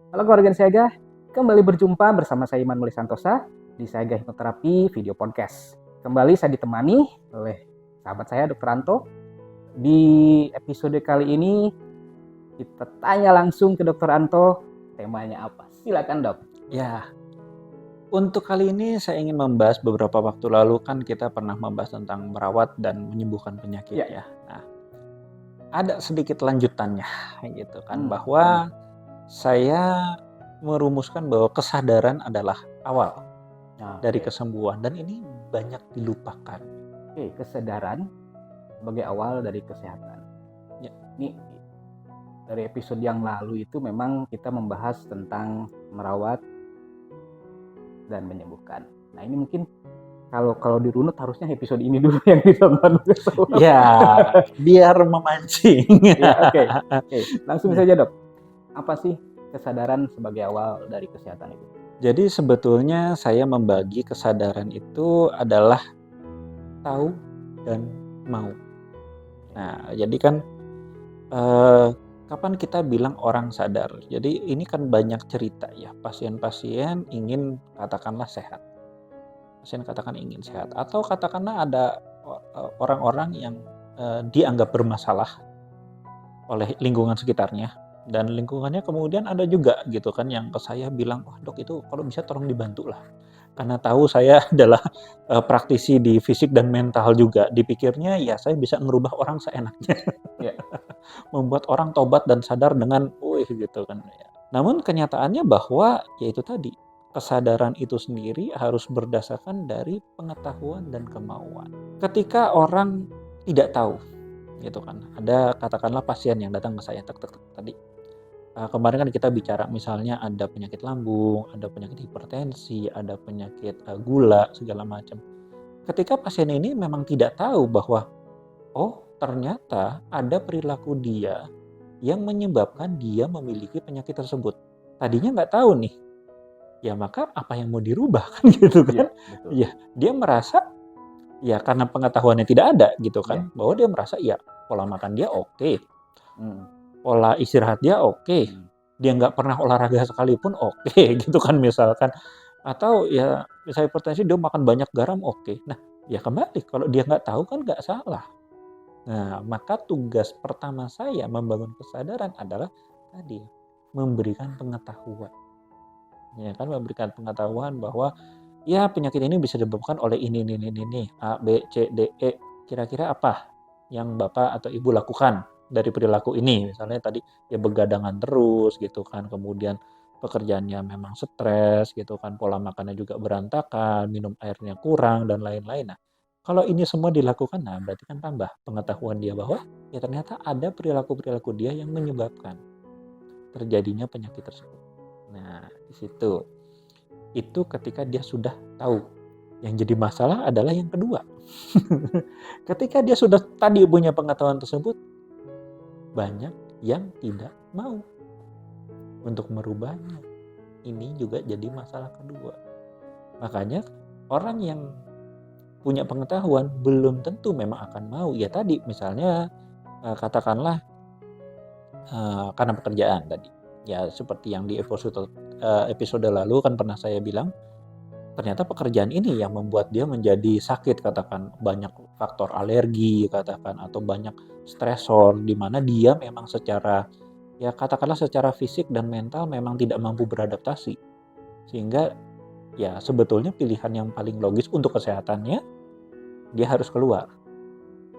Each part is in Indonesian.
Halo keluarga Siaga, kembali berjumpa bersama saya Iman Mulya Santosa di Siaga Hipnoterapi Video Podcast. Kembali saya ditemani oleh sahabat saya Dr. Anto. Di episode kali ini kita tanya langsung ke Dr. Anto, temanya apa? Silakan dok. Ya, untuk kali ini saya ingin membahas beberapa waktu lalu kan kita pernah membahas tentang merawat dan menyembuhkan penyakit ya. Nah, ada sedikit lanjutannya gitu kan bahwa saya merumuskan bahwa kesadaran adalah awal dari kesembuhan dan ini banyak dilupakan. Oke, kesadaran sebagai awal dari kesehatan. Ya, ini dari episode yang lalu itu memang kita membahas tentang merawat dan menyembuhkan. Nah ini mungkin kalau dirunut harusnya episode ini dulu yang ditonton. Ya, biar memancing. Ya, oke. Langsung saja dok. Apa sih kesadaran sebagai awal dari kesehatan itu? Jadi sebetulnya saya membagi kesadaran itu adalah tahu dan mau. Nah, jadi kan kapan kita bilang orang sadar? Jadi ini kan banyak cerita ya, pasien-pasien ingin katakanlah sehat. Pasien katakan ingin sehat atau katakanlah ada orang-orang yang dianggap bermasalah oleh lingkungan sekitarnya dan lingkungannya kemudian ada juga gitu kan yang ke saya bilang, wah dok itu kalau bisa tolong dibantu lah. Karena tahu saya adalah praktisi di fisik dan mental juga, dipikirnya ya saya bisa merubah orang seenaknya. Ya. Membuat orang tobat dan sadar dengan gitu kan. Namun kenyataannya bahwa ya itu tadi, kesadaran itu sendiri harus berdasarkan dari pengetahuan dan kemauan. Ketika orang tidak tahu gitu kan, ada katakanlah pasien yang datang ke saya tadi. Kemarin kan kita bicara misalnya ada penyakit lambung, ada penyakit hipertensi, ada penyakit gula segala macam. Ketika pasien ini memang tidak tahu bahwa ternyata ada perilaku dia yang menyebabkan dia memiliki penyakit tersebut. Tadinya nggak tahu nih, ya maka apa yang mau dirubah kan gitu kan? Ya, dia merasa ya karena pengetahuannya tidak ada gitu kan, bahwa dia merasa ya pola makan dia oke. Pola istirahat dia oke. Dia nggak pernah olahraga sekalipun oke gitu kan misalkan. Atau ya misalnya hipertensi dia makan banyak garam oke. Nah ya kembali kalau dia nggak tahu kan nggak salah. Nah maka tugas pertama saya membangun kesadaran adalah tadi memberikan pengetahuan. Ya kan memberikan pengetahuan bahwa ya penyakit ini bisa disebabkan oleh ini A, B, C, D, E. Kira-kira apa yang Bapak atau Ibu lakukan dari perilaku ini? Misalnya tadi ya begadangan terus gitu kan, kemudian pekerjaannya memang stres gitu kan, pola makannya juga berantakan, minum airnya kurang dan lain-lain. Nah, kalau ini semua dilakukan, nah berarti kan tambah pengetahuan dia bahwa ya ternyata ada perilaku-perilaku dia yang menyebabkan terjadinya penyakit tersebut. Nah, di situ. Itu ketika dia sudah tahu. Yang jadi masalah adalah yang kedua. Ketika dia sudah tadi punya pengetahuan tersebut, banyak yang tidak mau untuk merubahnya. Ini juga jadi masalah kedua. Makanya orang yang punya pengetahuan belum tentu memang akan mau. Ya tadi misalnya katakanlah karena pekerjaan tadi. Ya seperti yang di episode lalu kan pernah saya bilang, ternyata pekerjaan ini yang membuat dia menjadi sakit, katakan banyak faktor alergi katakan atau banyak stresor di mana dia memang secara ya katakanlah secara fisik dan mental memang tidak mampu beradaptasi. Sehingga ya sebetulnya pilihan yang paling logis untuk kesehatannya dia harus keluar.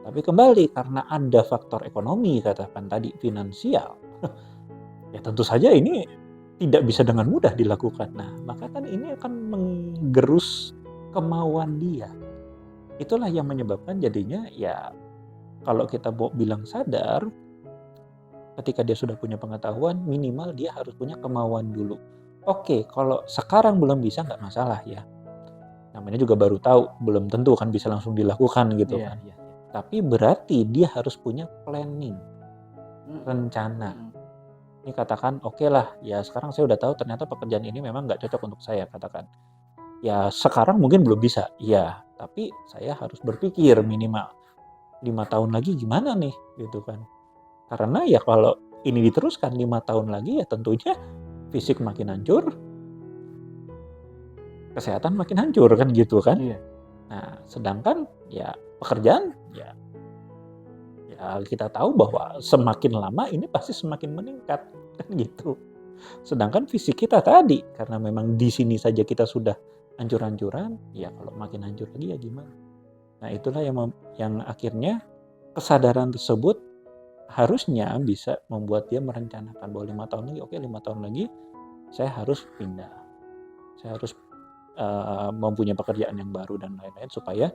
Tapi kembali karena ada faktor ekonomi katakan tadi finansial. Ya tentu saja ini tidak bisa dengan mudah dilakukan. Nah, maka kan ini akan menggerus kemauan dia. Itulah yang menyebabkan jadinya ya kalau kita mau bilang sadar, ketika dia sudah punya pengetahuan, minimal dia harus punya kemauan dulu. Oke, kalau sekarang belum bisa nggak masalah ya. Namanya juga baru tahu, belum tentu kan bisa langsung dilakukan gitu kan. Tapi berarti dia harus punya planning, rencana. Ini katakan oke lah, ya sekarang saya udah tahu ternyata pekerjaan ini memang nggak cocok untuk saya katakan. Ya sekarang mungkin belum bisa, ya tapi saya harus berpikir minimal 5 tahun lagi gimana nih gitu kan. Karena ya kalau ini diteruskan 5 tahun lagi ya tentunya fisik makin hancur, kesehatan makin hancur kan gitu kan. Iya. Nah, sedangkan ya pekerjaan ya kita tahu bahwa semakin lama ini pasti semakin meningkat kan gitu. Sedangkan fisik kita tadi karena memang di sini saja kita sudah hancur-hancuran, ya kalau makin hancur lagi ya gimana? Nah, itulah yang akhirnya kesadaran tersebut harusnya bisa membuat dia merencanakan bahwa 5 tahun lagi, oke 5 tahun lagi saya harus pindah. Saya harus mempunyai pekerjaan yang baru dan lain-lain supaya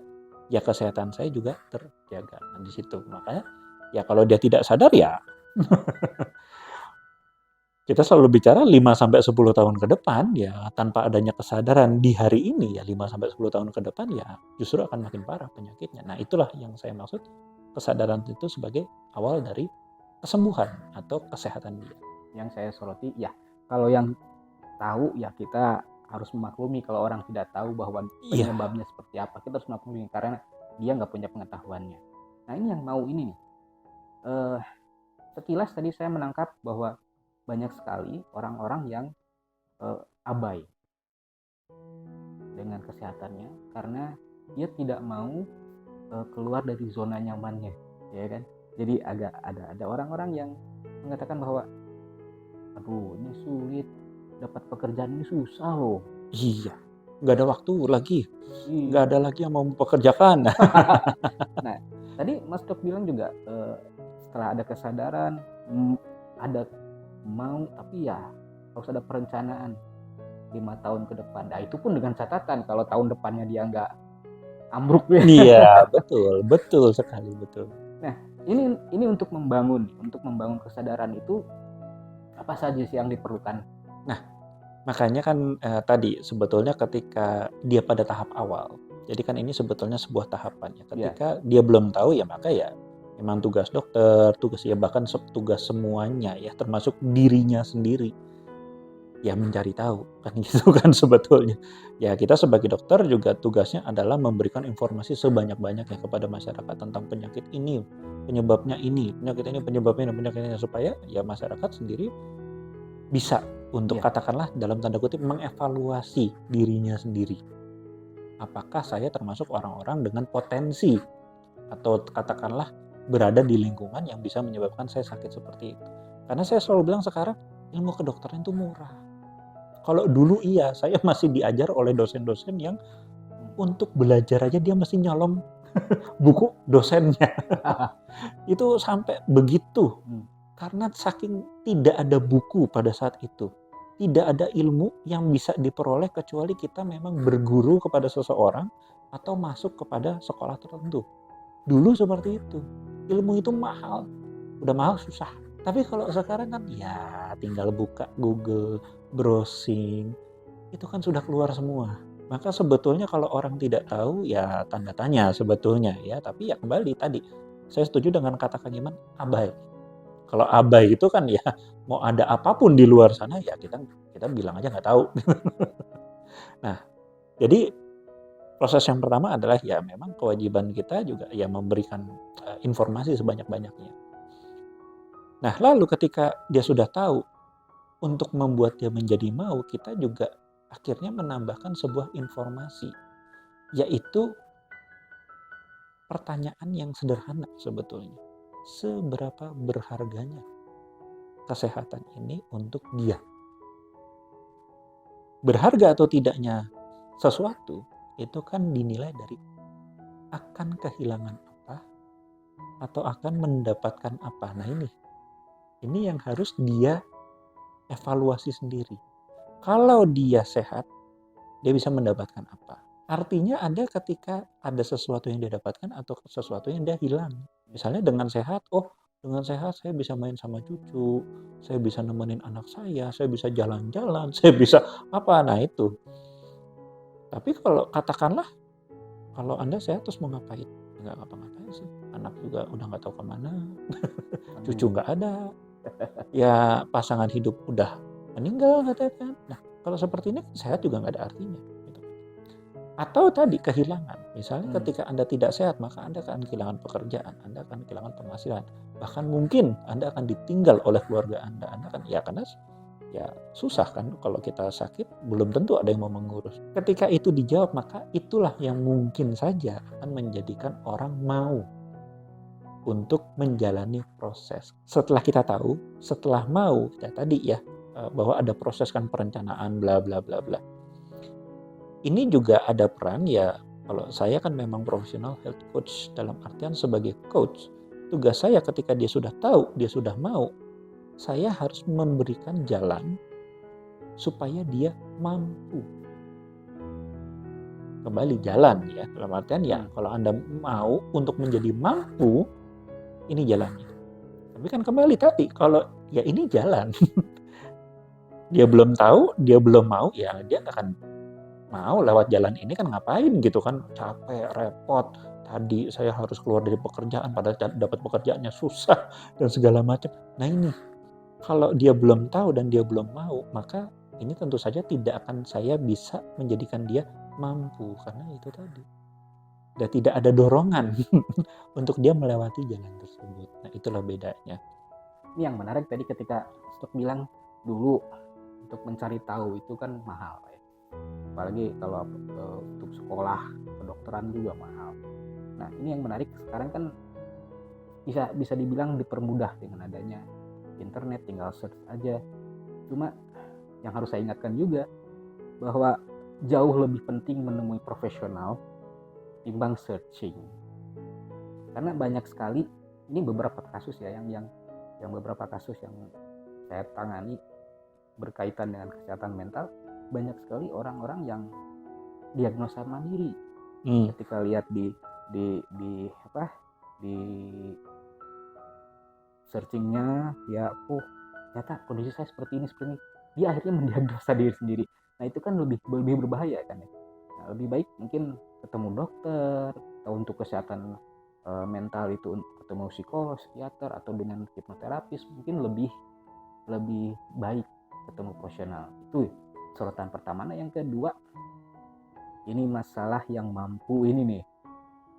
ya kesehatan saya juga terjaga. Nah, di situ makanya ya kalau dia tidak sadar ya kita selalu bicara 5 sampai 10 tahun ke depan ya tanpa adanya kesadaran di hari ini ya 5 sampai 10 tahun ke depan ya justru akan makin parah penyakitnya. Nah, itulah yang saya maksud kesadaran itu sebagai awal dari kesembuhan atau kesehatan dia. Yang saya soroti ya kalau yang tahu ya kita harus memaklumi, kalau orang tidak tahu bahwa penyebabnya seperti apa kita harus memaklumi karena dia nggak punya pengetahuannya. Nah, ini yang mau ini nih. Sekilas tadi saya menangkap bahwa banyak sekali orang-orang yang abai dengan kesehatannya karena dia tidak mau keluar dari zona nyamannya, ya kan? Jadi ada orang-orang yang mengatakan bahwa aduh ini sulit, dapat pekerjaan ini susah loh. Iya, nggak ada waktu lagi, nggak ada lagi yang mau mempekerjakan. Nah, tadi Mas Dok bilang juga setelah ada kesadaran, ada mau, tapi ya harus ada perencanaan 5 tahun ke depan. Nah, itu pun dengan catatan kalau tahun depannya dia nggak ambruk ya. Iya, betul sekali, betul. Nah, ini untuk membangun kesadaran itu apa saja sih yang diperlukan? Nah, makanya kan tadi sebetulnya ketika dia pada tahap awal, jadi kan ini sebetulnya sebuah tahapan ya. Ketika dia belum tahu ya maka ya memang tugas dokter, tugas ya bahkan tugas semuanya ya termasuk dirinya sendiri ya mencari tahu kan gitu kan sebetulnya. Ya kita sebagai dokter juga tugasnya adalah memberikan informasi sebanyak-banyaknya kepada masyarakat tentang penyakit ini, penyebabnya ini, penyakit ini penyebabnya ini, penyakit ini supaya ya masyarakat sendiri bisa untuk katakanlah dalam tanda kutip mengevaluasi dirinya sendiri. Apakah saya termasuk orang-orang dengan potensi atau katakanlah berada di lingkungan yang bisa menyebabkan saya sakit seperti itu. Karena saya selalu bilang sekarang ilmu kedokteran itu murah. Kalau dulu iya, saya masih diajar oleh dosen-dosen yang untuk belajar aja dia mesti nyolong buku dosennya. Itu sampai begitu. Karena saking tidak ada buku pada saat itu. Tidak ada ilmu yang bisa diperoleh kecuali kita memang berguru kepada seseorang atau masuk kepada sekolah tertentu. Dulu seperti itu. Ilmu itu mahal. Udah mahal susah. Tapi kalau sekarang kan ya tinggal buka Google, browsing, itu kan sudah keluar semua. Maka sebetulnya kalau orang tidak tahu ya tanda tanya sebetulnya ya. Tapi ya kembali tadi, saya setuju dengan kata Kang Iman, abai. Kalau abai itu kan ya mau ada apapun di luar sana ya kita bilang aja nggak tahu. Nah, jadi proses yang pertama adalah ya memang kewajiban kita juga ya memberikan informasi sebanyak-banyaknya. Nah, lalu ketika dia sudah tahu, untuk membuat dia menjadi mau, kita juga akhirnya menambahkan sebuah informasi, yaitu pertanyaan yang sederhana sebetulnya. Seberapa berharganya kesehatan ini untuk dia? Berharga atau tidaknya sesuatu itu kan dinilai dari akan kehilangan apa atau akan mendapatkan apa. Nah ini yang harus dia evaluasi sendiri. Kalau dia sehat, dia bisa mendapatkan apa. Artinya ada ketika ada sesuatu yang dia dapatkan atau sesuatu yang dia hilang. Misalnya dengan sehat, dengan sehat saya bisa main sama cucu, saya bisa nemenin anak saya bisa jalan-jalan, saya bisa apa, nah itu. Tapi kalau katakanlah, kalau Anda sehat terus mau ngapain? Nggak ngapa-ngapain sih, anak juga udah nggak tahu kemana, cucu nggak ada, ya pasangan hidup udah meninggal katakan. Nah kalau seperti ini sehat juga nggak ada artinya. Atau tadi kehilangan, misalnya ketika Anda tidak sehat maka Anda akan kehilangan pekerjaan, Anda akan kehilangan penghasilan, bahkan mungkin Anda akan ditinggal oleh keluarga Anda akan ya karena Ya susah kan kalau kita sakit, belum tentu ada yang mau mengurus. Ketika itu dijawab, maka itulah yang mungkin saja akan menjadikan orang mau untuk menjalani proses. Setelah kita tahu, setelah mau, ya tadi ya, bahwa ada proses kan perencanaan bla bla bla bla. Ini juga ada peran ya, kalau saya kan memang profesional health coach, dalam artian sebagai coach, tugas saya ketika dia sudah tahu, dia sudah mau, saya harus memberikan jalan supaya dia mampu. Kembali jalan ya, dalam artian ya kalau Anda mau untuk menjadi mampu, ini jalannya. Tapi kan kembali tadi, kalau ya ini jalan, dia belum tahu, dia belum mau, ya dia nggak akan mau lewat jalan ini kan ngapain gitu kan, capek, repot. Tadi saya harus keluar dari pekerjaan, padahal dapat pekerjaannya susah dan segala macam. Nah ini, kalau dia belum tahu dan dia belum mau, maka ini tentu saja tidak akan saya bisa menjadikan dia mampu, karena itu tadi. Dan tidak ada dorongan untuk dia melewati jalan tersebut. Nah itulah bedanya. Ini yang menarik tadi ketika Stok bilang dulu untuk mencari tahu itu kan mahal ya. Apalagi kalau untuk sekolah kedokteran juga mahal. Nah ini yang menarik sekarang kan bisa dibilang dipermudah dengan adanya internet, tinggal search aja. Cuma yang harus saya ingatkan juga bahwa jauh lebih penting menemui profesional timbang searching. Karena banyak sekali, ini beberapa kasus ya yang beberapa kasus yang saya tangani berkaitan dengan kesehatan mental, banyak sekali orang-orang yang diagnosa mandiri. Ketika lihat di searchingnya ya, ternyata kondisi saya seperti ini, dia akhirnya mendiagnosa diri sendiri. Nah itu kan lebih berbahaya kan ya. Nah, lebih baik mungkin ketemu dokter, atau untuk kesehatan mental itu ketemu psikolog, psikiater, atau dengan hipnoterapis, mungkin lebih baik ketemu profesional. Itu sorotan pertama. Nah yang kedua, ini masalah yang mampu ini nih.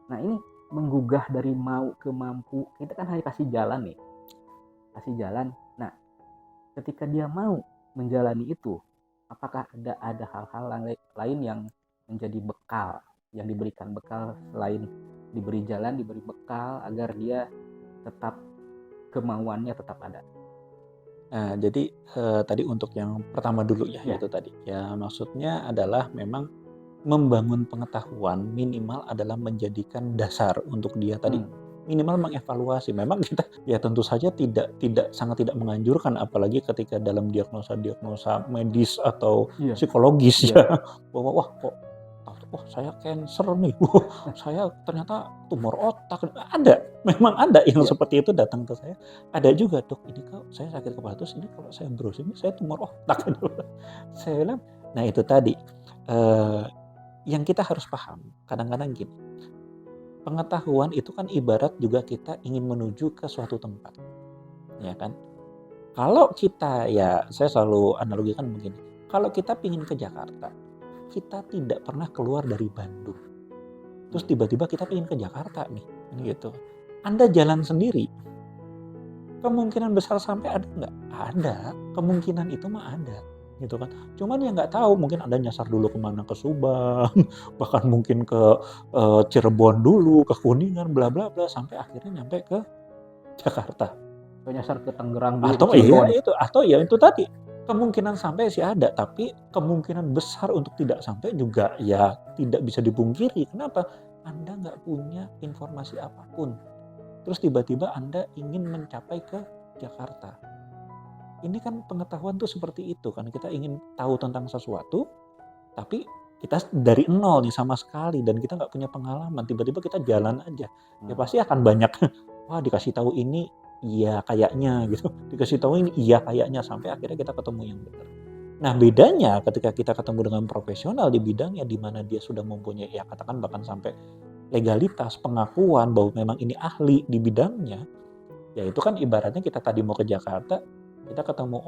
Nah ini menggugah dari mau ke mampu, kita kan hanya kasih jalan nih, kasih jalan. Nah ketika dia mau menjalani itu, apakah ada hal-hal lain yang menjadi bekal, yang diberikan bekal selain diberi jalan, diberi bekal agar dia tetap kemauannya tetap ada? Nah, jadi tadi untuk yang pertama dulu ya, itu tadi. Ya maksudnya adalah memang membangun pengetahuan minimal adalah menjadikan dasar untuk dia tadi. Minimal mengevaluasi. Memang kita ya tentu saja sangat tidak menganjurkan, apalagi ketika dalam diagnosa medis atau psikologis ya, bahwa saya cancer nih, saya ternyata tumor otak. Memang ada yang seperti itu datang ke saya. Ada juga, dok ini kok saya sakit kepala, terus ini kalau saya browsing saya tumor otak. Saya bilang, nah itu tadi yang kita harus paham. Kadang-kadang gini, pengetahuan itu kan ibarat juga kita ingin menuju ke suatu tempat, ya kan? Kalau kita, ya saya selalu analogikan begini, kalau kita ingin ke Jakarta, kita tidak pernah keluar dari Bandung. Terus tiba-tiba kita ingin ke Jakarta nih, gitu. Anda jalan sendiri, kemungkinan besar sampai ada nggak? Ada, kemungkinan itu mah ada, gitu kan. Cuman ya nggak tahu, mungkin Anda nyasar dulu kemana, ke Subang, bahkan mungkin ke Cirebon dulu, ke Kuningan, bla bla bla, sampai akhirnya nyampe ke Jakarta. Atau nyasar ke Tangerang dulu, atau ya itu tadi. Kemungkinan sampai sih ada, tapi kemungkinan besar untuk tidak sampai juga ya tidak bisa dipungkiri. Kenapa? Anda nggak punya informasi apapun. Terus tiba-tiba Anda ingin mencapai ke Jakarta. Ini kan pengetahuan tuh seperti itu kan. Kita ingin tahu tentang sesuatu, tapi kita dari nol nih sama sekali, dan kita nggak punya pengalaman. Tiba-tiba kita jalan aja. Ya pasti akan banyak, wah dikasih tahu ini, iya kayaknya gitu, dikasih tahu ini iya kayaknya, sampai akhirnya kita ketemu yang benar. Nah bedanya ketika kita ketemu dengan profesional di bidangnya, di mana dia sudah mempunyai, ya katakan bahkan sampai legalitas, pengakuan bahwa memang ini ahli di bidangnya, ya itu kan ibaratnya kita tadi mau ke Jakarta, kita ketemu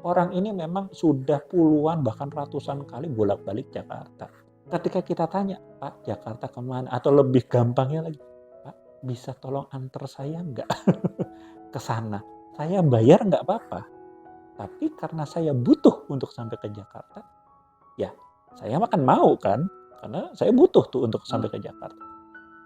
orang ini memang sudah puluhan bahkan ratusan kali bolak-balik Jakarta. Ketika kita tanya, Pak Jakarta kemana? Atau lebih gampangnya lagi, Pak bisa tolong antar saya nggak ke sana? Saya bayar nggak apa-apa. Tapi karena saya butuh untuk sampai ke Jakarta, ya saya akan mau kan, karena saya butuh tuh untuk sampai ke Jakarta.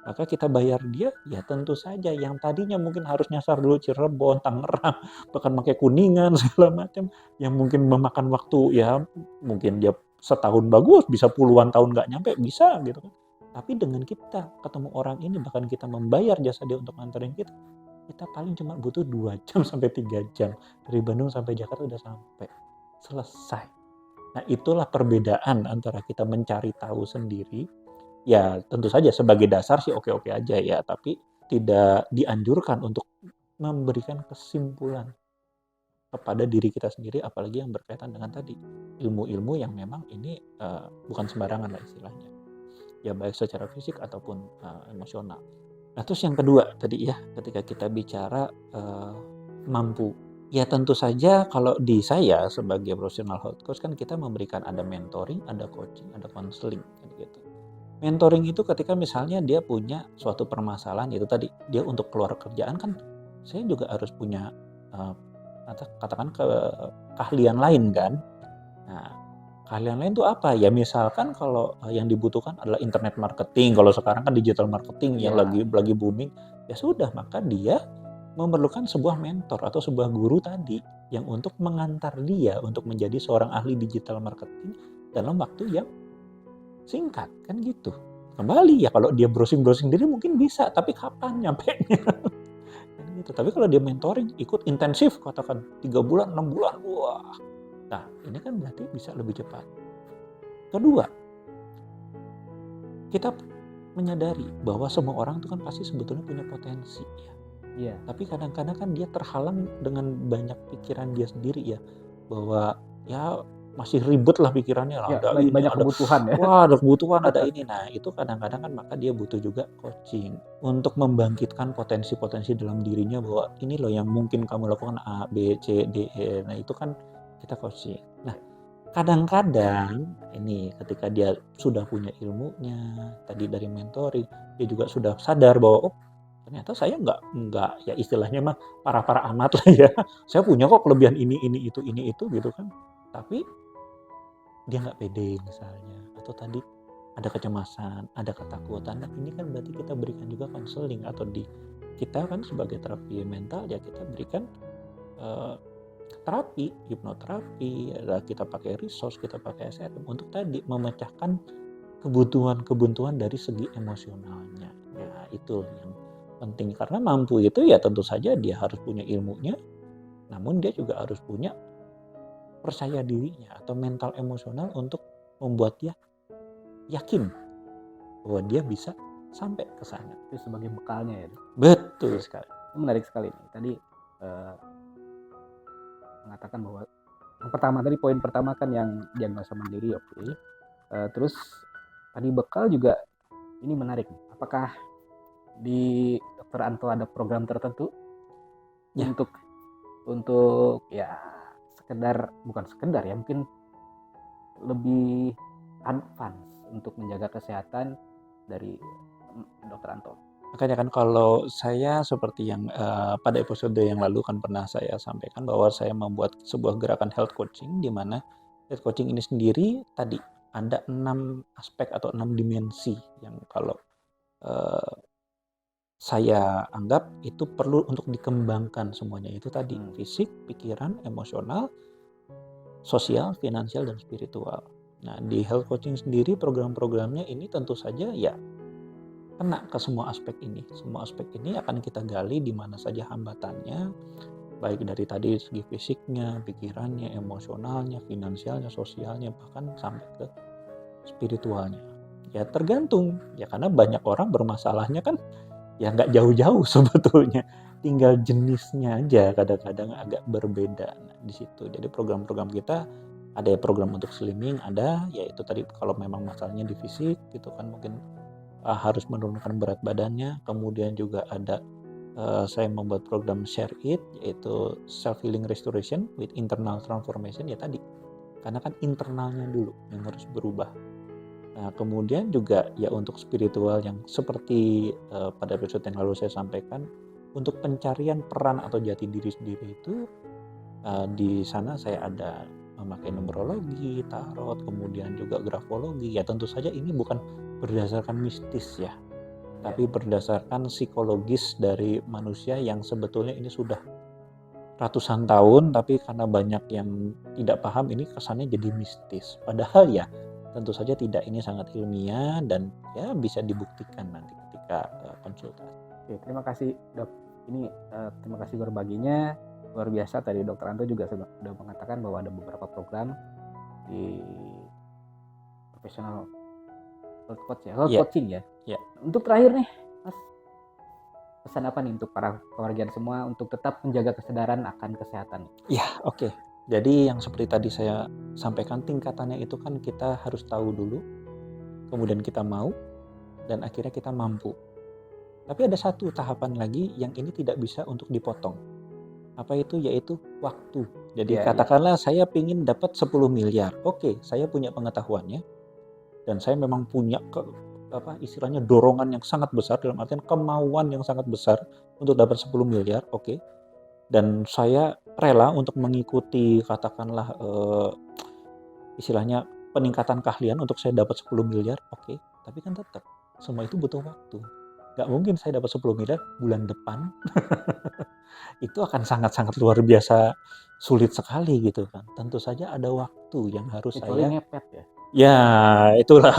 Maka kita bayar dia, ya tentu saja yang tadinya mungkin harus nyasar dulu Cirebon, Tangerang, bahkan pakai Kuningan segala macam, yang mungkin memakan waktu ya mungkin dia setahun bagus, bisa puluhan tahun nggak nyampe, bisa gitu kan. Tapi dengan kita ketemu orang ini, bahkan kita membayar jasa dia untuk nganterin kita paling cuma butuh 2 jam sampai 3 jam. Dari Bandung sampai Jakarta udah sampai. Selesai. Nah, itulah perbedaan antara kita mencari tahu sendiri. Ya, tentu saja sebagai dasar sih oke-oke aja ya, tapi tidak dianjurkan untuk memberikan kesimpulan kepada diri kita sendiri, apalagi yang berkaitan dengan tadi ilmu-ilmu yang memang ini bukan sembarangan lah istilahnya. Ya baik secara fisik ataupun emosional. Nah, terus yang kedua tadi ya, ketika kita bicara mampu, ya tentu saja kalau di saya sebagai profesional health coach kan kita memberikan ada mentoring, ada coaching, ada counseling kan gitu. Mentoring itu ketika misalnya dia punya suatu permasalahan, itu tadi dia untuk keluar kerjaan kan saya juga harus punya katakan keahlian lain kan. Nah, keahlian lain itu apa? Ya misalkan kalau yang dibutuhkan adalah internet marketing, kalau sekarang kan digital marketing yang lagi booming, ya sudah maka dia memerlukan sebuah mentor atau sebuah guru tadi yang untuk mengantar dia untuk menjadi seorang ahli digital marketing dalam waktu yang singkat kan gitu. Kembali ya kalau dia browsing diri mungkin bisa, tapi kapan nyampenya? Kan gitu. Tapi kalau dia mentoring ikut intensif katakan 3 bulan, 6 bulan, wah. Nah, ini kan berarti bisa lebih cepat. Kedua, kita menyadari bahwa semua orang itu kan pasti sebetulnya punya potensi ya. Iya. Tapi kadang-kadang kan dia terhalang dengan banyak pikiran dia sendiri ya, bahwa ya masih ribet lah pikirannya, Ya, ada ini, banyak ada kebutuhan ya. wah ada kebutuhan, ada ini. Nah itu kadang-kadang kan maka dia butuh juga coaching untuk membangkitkan potensi-potensi dalam dirinya bahwa ini loh yang mungkin kamu lakukan A, B, C, D, E. Nah itu kan kita coaching. Nah kadang-kadang ini ketika dia sudah punya ilmunya, tadi dari mentoring, dia juga sudah sadar bahwa ternyata saya nggak ya istilahnya mah parah-parah amat lah ya. Saya punya kok kelebihan ini itu gitu kan. Tapi dia nggak pede misalnya, atau tadi ada kecemasan, ada ketakutan. Nah ini kan berarti kita berikan juga konseling atau kita kan sebagai terapi mental ya kita berikan terapi, hipnoterapi, ya kita pakai resource, kita pakai SRM untuk tadi memecahkan kebutuhan dari segi emosionalnya. Nah itu yang penting karena mampu itu ya tentu saja dia harus punya ilmunya, namun dia juga harus punya percaya dirinya atau mental emosional untuk membuat dia yakin bahwa dia bisa sampai ke sana. Itu sebagai bekalnya ya. Betul sekali. Itu menarik sekali nih. Tadi mengatakan bahwa yang pertama tadi poin pertama kan yang diagnosa mandiri, oke. Terus tadi bekal juga ini menarik. Apakah di Dr. Anto ada program tertentu Ya. untuk ya bukan sekedar ya mungkin lebih advance untuk menjaga kesehatan dari Dr. Anto? Makanya kan kalau saya seperti yang pada episode yang lalu kan pernah saya sampaikan bahwa saya membuat sebuah gerakan health coaching di mana health coaching ini sendiri tadi ada 6 aspek atau 6 dimensi yang kalau saya anggap itu perlu untuk dikembangkan semuanya. Itu tadi fisik, pikiran, emosional, sosial, finansial, dan spiritual. Nah di health coaching sendiri program-programnya ini tentu saja ya kena ke semua aspek ini. Semua aspek ini akan kita gali di mana saja hambatannya, baik dari tadi segi fisiknya, pikirannya, emosionalnya, finansialnya, sosialnya, bahkan sampai ke spiritualnya. Ya tergantung, ya karena banyak orang bermasalahnya kan ya nggak jauh-jauh sebetulnya. Tinggal jenisnya aja kadang-kadang agak berbeda. Nah, di situ. Jadi program-program kita ada ya program untuk slimming, ada yaitu tadi kalau memang masalahnya di fisik gitu kan mungkin harus menurunkan berat badannya. Kemudian juga ada saya membuat program Share It yaitu self healing restoration with internal transformation ya tadi. Karena kan internalnya dulu yang harus berubah. Nah, kemudian juga ya untuk spiritual yang seperti pada episode yang lalu saya sampaikan untuk pencarian peran atau jati diri sendiri itu Di sana saya ada memakai numerologi, tarot, kemudian juga grafologi. Ya tentu saja ini bukan berdasarkan mistis ya, tapi berdasarkan psikologis dari manusia yang sebetulnya ini sudah ratusan tahun, tapi karena banyak yang tidak paham ini kesannya jadi mistis. Padahal ya tentu saja tidak, ini sangat ilmiah dan ya bisa dibuktikan nanti ketika konsultasi. Oke, terima kasih dok. Ini terima kasih berbaginya, luar biasa. Tadi dokter Anto juga sudah mengatakan bahwa ada beberapa program di profesional health coach ya, health coaching ya. Untuk terakhir nih Mas, pesan apa nih untuk para kewargian semua untuk tetap menjaga kesadaran akan kesehatan? Ya, oke. Jadi yang seperti tadi saya sampaikan, tingkatannya itu kan kita harus tahu dulu, kemudian kita mau, dan akhirnya kita mampu. Tapi ada satu tahapan lagi yang ini tidak bisa untuk dipotong. Apa itu? Yaitu waktu. Jadi katakanlah saya ingin dapat 10 miliar. Oke, saya punya pengetahuannya, dan saya memang punya istilahnya dorongan yang sangat besar, dalam artian kemauan yang sangat besar untuk dapat 10 miliar. Oke. Dan saya rela untuk mengikuti katakanlah istilahnya peningkatan keahlian untuk saya dapat 10 miliar. Oke. Tapi kan tetap semua itu butuh waktu. Gak mungkin saya dapat 10 miliar bulan depan. Itu akan sangat-sangat luar biasa sulit sekali gitu kan. Tentu saja ada waktu yang harus saya ngepet ya. Ya itulah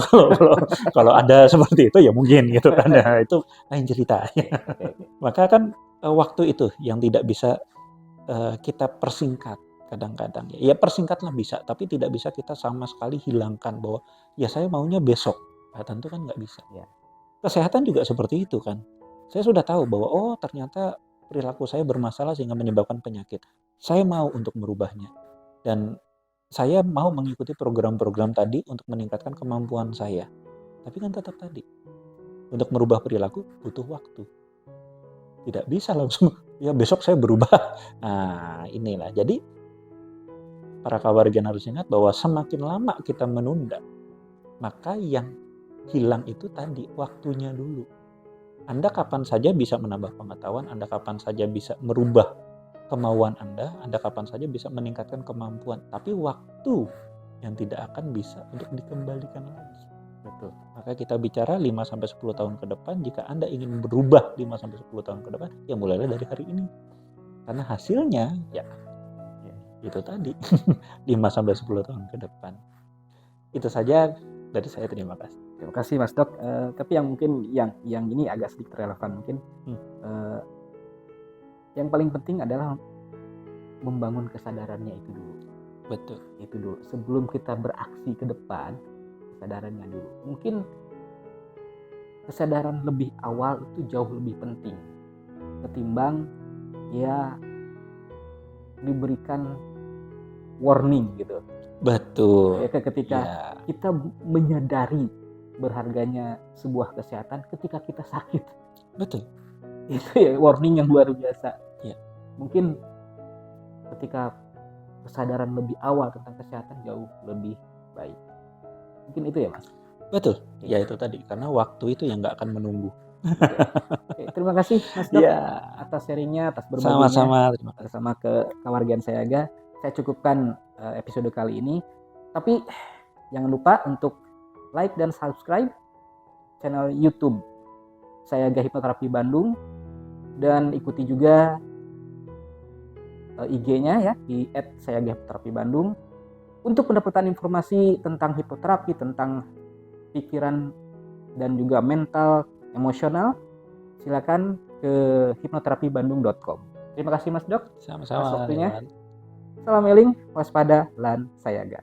kalau ada seperti itu ya mungkin gitu kan. Nah, itu lain ceritanya. Maka kan waktu itu yang tidak bisa kita persingkat kadang-kadang. Ya persingkatlah bisa, tapi tidak bisa kita sama sekali hilangkan bahwa ya saya maunya besok. Nah, tentu kan nggak bisa. Kesehatan juga seperti itu kan. Saya sudah tahu bahwa oh ternyata perilaku saya bermasalah sehingga menyebabkan penyakit. Saya mau untuk merubahnya. Dan saya mau mengikuti program-program tadi untuk meningkatkan kemampuan saya. Tapi kan tetap tadi, untuk merubah perilaku butuh waktu. Tidak bisa langsung, ya besok saya berubah. Nah inilah, jadi para kawargian harus ingat bahwa semakin lama kita menunda, maka yang hilang itu tadi waktunya dulu. Anda kapan saja bisa menambah pengetahuan, Anda kapan saja bisa merubah kemauan Anda kapan saja bisa meningkatkan kemampuan. Tapi waktu yang tidak akan bisa untuk dikembalikan lagi. Betul. Maka kita bicara 5-10 tahun ke depan, jika Anda ingin berubah 5-10 tahun ke depan, ya mulailah dari hari ini. Karena hasilnya ya itu tadi 5-10 tahun ke depan. Itu saja dari saya, terima kasih. Terima kasih Mas Dok. Tapi yang mungkin yang ini agak sedikit relevan mungkin. Yang paling penting adalah membangun kesadarannya itu dulu. Betul. Itu dulu. Sebelum kita beraksi ke depan, kesadarannya dulu. Mungkin kesadaran lebih awal itu jauh lebih penting ketimbang ya diberikan warning gitu. Betul. Ya, ketika kita menyadari berharganya sebuah kesehatan ketika kita sakit. Betul. Itu ya warning yang luar biasa. Ya. Mungkin ketika kesadaran lebih awal tentang kesehatan jauh lebih baik. Mungkin itu ya Mas. Betul. Ya itu tadi, karena waktu itu yang nggak akan menunggu. Oke, terima kasih Mas Dok atas sharingnya, atas berbaginya. Sama-sama. Terima kasih. Sama ke Kawargian Sayaga. Saya cukupkan episode kali ini. Tapi jangan lupa untuk like dan subscribe channel YouTube Sayaga Hipnoterapi Bandung, dan ikuti juga IG-nya ya di @sayaga hipnoterapi Bandung untuk mendapatkan informasi tentang hipnoterapi, tentang pikiran dan juga mental, emosional. Silakan ke hipnoterapibandung.com. Terima kasih Mas Dok. Sama-sama. Atas waktunya. Salam eling, waspada, lan sayaga.